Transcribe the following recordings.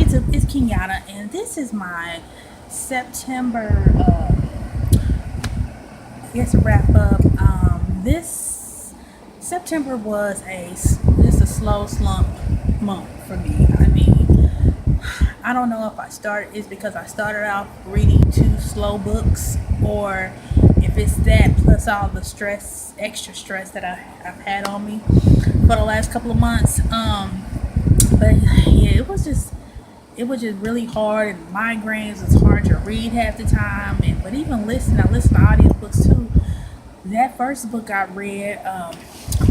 YouTube, it's Kenyatta, and this is my September, I guess, wrap up. This September was just a slow slump month for me. I mean, I don't know if it's because I started out reading two slow books, or if it's that plus all the extra stress that I've had on me for the last couple of months. But yeah, it was just really hard, and migraines was hard to read half the time. And but even I listen to audiobooks too. That first book I read,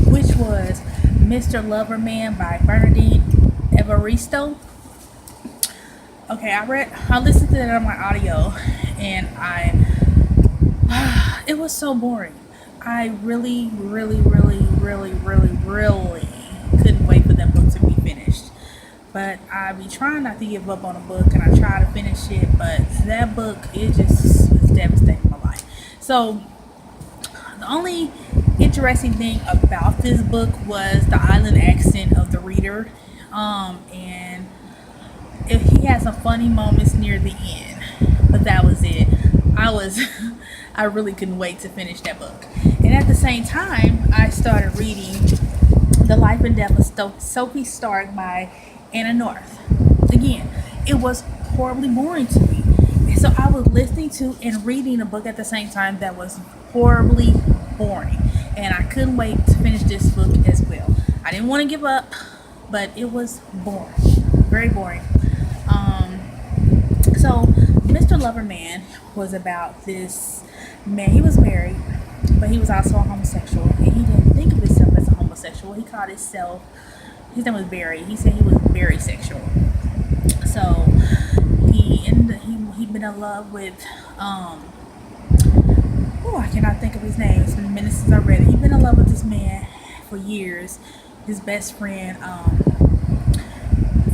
which was Mr. Loverman by Bernardine Evaristo. Okay, I listened to that on my audio, and it was so boring. I really, really, really, really, really, really couldn't wait for that book to be finished. But I be trying not to give up on a book, and I try to finish it. But that book, it just was devastating my life. So the only interesting thing about this book was the island accent of the reader, and he had some funny moments near the end. But that was it. I was, I really couldn't wait to finish that book. And at the same time, I started reading The Life and Death of Sophie Stark by Anna North. Again, it was horribly boring to me. And so I was listening to and reading a book at the same time that was horribly boring. And I couldn't wait to finish this book as well. I didn't want to give up, but it was boring. Very boring. So Mr. Loverman was about this man. He was married, but he was also a homosexual. And he didn't think of himself as a homosexual. He called himself, his name was Barry. He said he was very sexual. So he'd been in love with I cannot think of his name. It's been a minute since I read it. He'd been in love with this man for years, his best friend,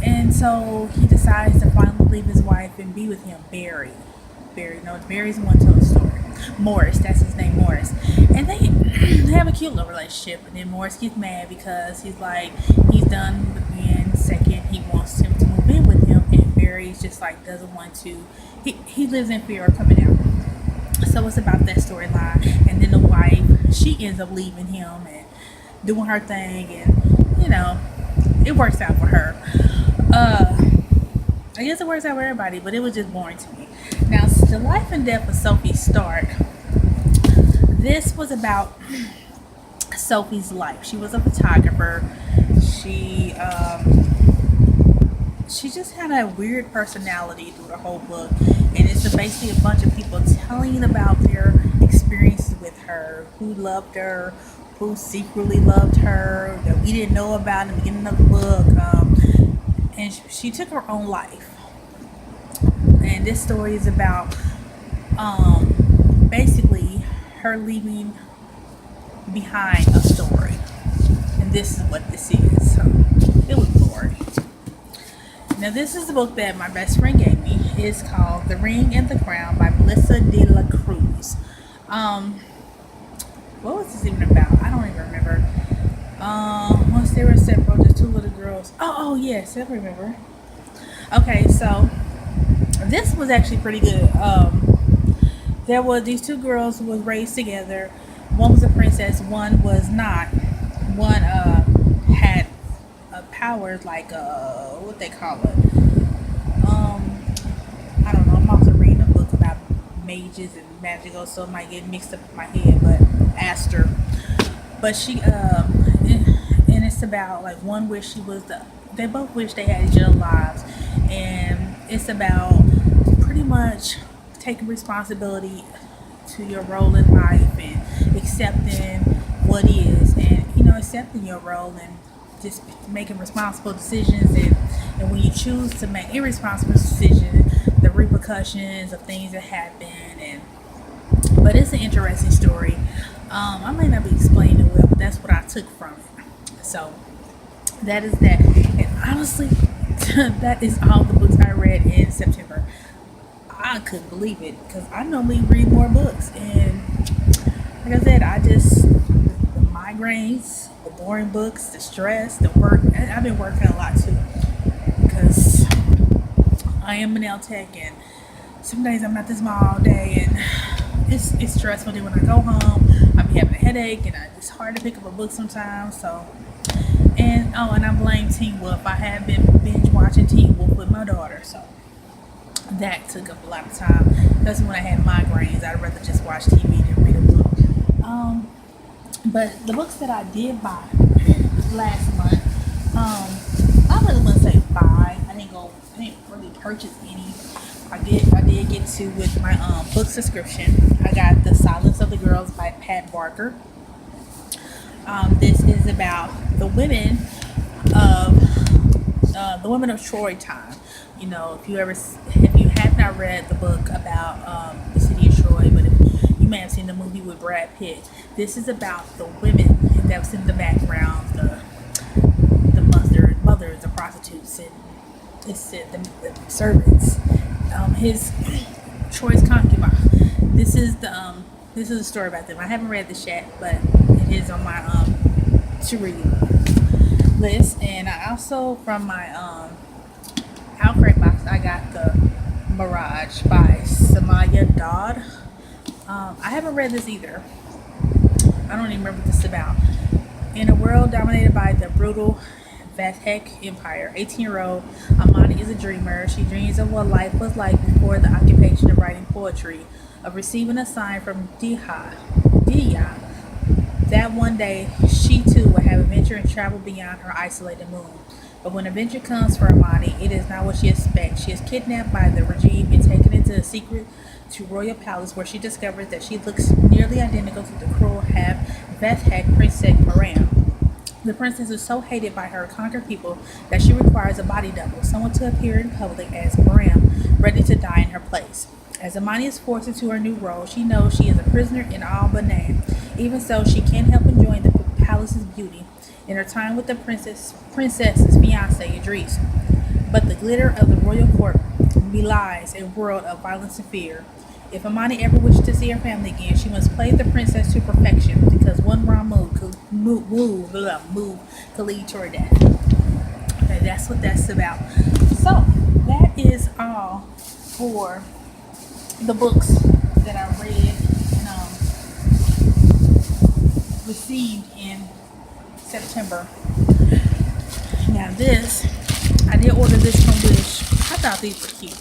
and so he decides to finally leave his wife and be with him, Barry. No, Barry's the one to tell the story. Morris, that's his name, Morris. And they have a cute little relationship. And then Morris gets mad because he's done with being second. He wants him to move in with him, and Barry's just doesn't want to. He lives in fear of coming out. So it's about that storyline. And then the wife, she ends up leaving him and doing her thing, and it works out for her. I guess it works out for everybody, but it was just boring to me. Now, The Life and Death of Sophie Stark. This was about Sophie's life. She was a photographer. She just had a weird personality through the whole book, and it's basically a bunch of people telling about their experiences with her, who loved her, who secretly loved her, that we didn't know about in the beginning of the book. And she took her own life. And this story is about basically her leaving behind a story. And this is what this is. So it was boring. Now, this is the book that my best friend gave me. It's called The Ring and the Crown by Melissa de la Cruz. What was this even about? I don't even remember. Once they were separate, the two little girls. Oh yes, I remember. Okay, so this was actually pretty good. There were these two girls who was raised together. One was a princess, one was not. One had powers like what they call it. I don't know. I'm also reading a book about mages and magical, so it might get mixed up in my head. But Aster. But she and it's about one wish they both wish they had each other's lives, and it's about pretty much taking responsibility to your role in life and accepting what is, and accepting your role and just making responsible decisions, and when you choose to make irresponsible decisions, the repercussions of things that happen. But it's an interesting story. I may not be explaining it well, but that's what I took from it. So that is that. And honestly, that is all the books I read in September. I couldn't believe it because I normally read more books. And like I said, the migraines, the boring books, the stress, the work. I've been working a lot too because I am a nail tech, and some days I'm at this mall all day, and it's stressful. Then when I go home, I be having a headache, and it's hard to pick up a book sometimes. So, and I blame Teen Wolf. I have been binge watching Teen Wolf with my daughter, so that took up a lot of time. That's when I had migraines. I'd rather just watch TV than read a book. But the books that I did buy last month, I really wouldn't say buy. I didn't really purchase any. I did get to with my book subscription. I got The Silence of the Girls by Pat Barker. This is about the women of Troy time. You know, if you have not read the book about the city of Troy, but if you may have seen the movie with Brad Pitt, this is about the women that was in the background, the mothers, the prostitutes, and the servants. His Troy's concubine. This is a story about them. I haven't read this yet, but it is on my to read list. And I also, from my Outcry box, I got The Mirage by Samaya Dodd. I haven't read this either. I don't even remember what this is about. In a world dominated by the brutal Vathek Empire, 18-year-old Amani is a dreamer. She dreams of what life was like before the occupation of writing poetry, of receiving a sign from Dia, that one day she too will have adventure and travel beyond her isolated moon. But when adventure comes for Amani, it is not what she expects. She is kidnapped by the regime and taken into a secret to royal palace, where she discovers that she looks nearly identical to the cruel half-Vathek Princess Maram. The princess is so hated by her conquered people that she requires a body double, someone to appear in public as Maram, ready to die in her place. As Amani is forced into her new role, she knows she is a prisoner in all but name. Even so, she can't help enjoying the palace's beauty in her time with the princess's fiancé, Idris. But the glitter of the royal court belies a world of violence and fear. If Amani ever wishes to see her family again, she must play the princess to perfection, because one wrong move could lead to her death. Okay, that's what that's about. So, that is all for the books that I read and received in September. Now this, I did order this from Wish. I thought these were cute.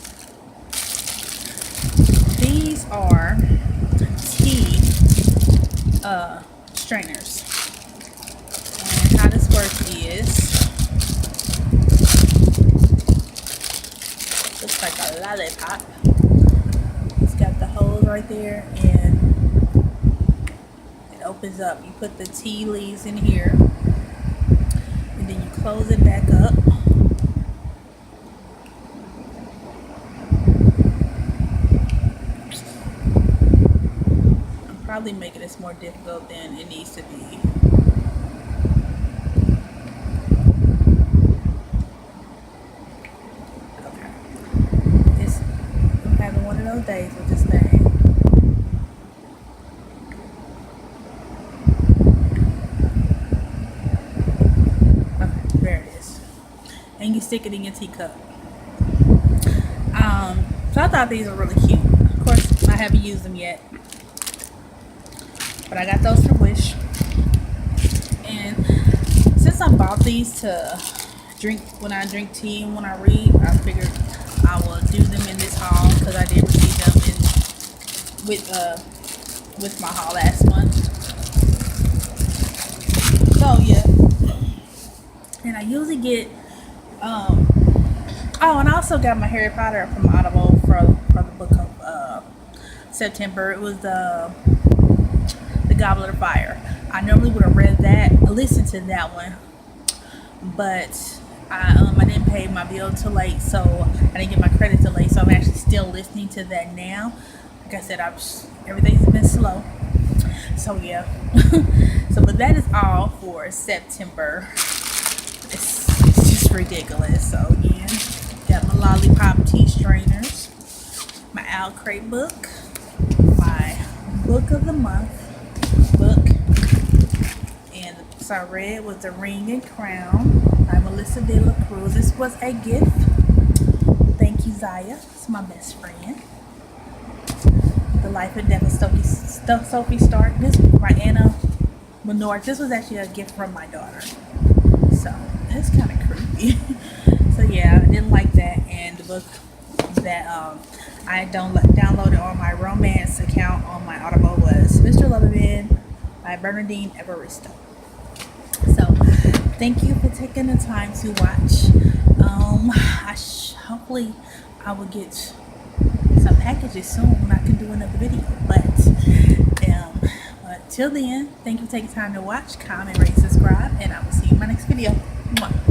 These are tea strainers. And how this works is, looks like a lollipop. It's got the hose right there, and it opens up. You put the tea leaves in here, and then you close it back up. Probably making this more difficult than it needs to be. Okay. I'm having one of those days with this thing. Okay, there it is. And you stick it in your teacup. So I thought these were really cute. Of course, I haven't used them yet. But I got those from Wish. And since I bought these to drink when I drink tea and when I read, I figured I will do them in this haul, because I did receive them with my haul last month. So yeah. And I usually get and I also got my Harry Potter from Audible for the book of September. It was the Goblet of Fire. I normally would have read that, listened to that one, but I didn't pay my bill till late, so I didn't get my credit till late. So I'm actually still listening to that now. Like I said, everything's been slow. So yeah. But that is all for September. It's just ridiculous. So yeah, got my lollipop tea strainers, my Owl Crate book, my book of the month book, and the books I read was The Ring and Crown by Melissa De La Cruz. This was a gift. Thank you Zaya. It's my best friend. The Life and Death of Sophie Stark. This by Anna Menor. This was actually a gift from my daughter. So it's kind of creepy. So yeah, I didn't like that. And the book that I downloaded on my romance account on my Audible was Mr. Loveman by Bernardine Evaristo. So thank you for taking the time to watch. Hopefully I will get some packages soon when I can do another video. But till then, thank you for taking time to watch, comment, rate, subscribe, and I will see you in my next video. Mwah.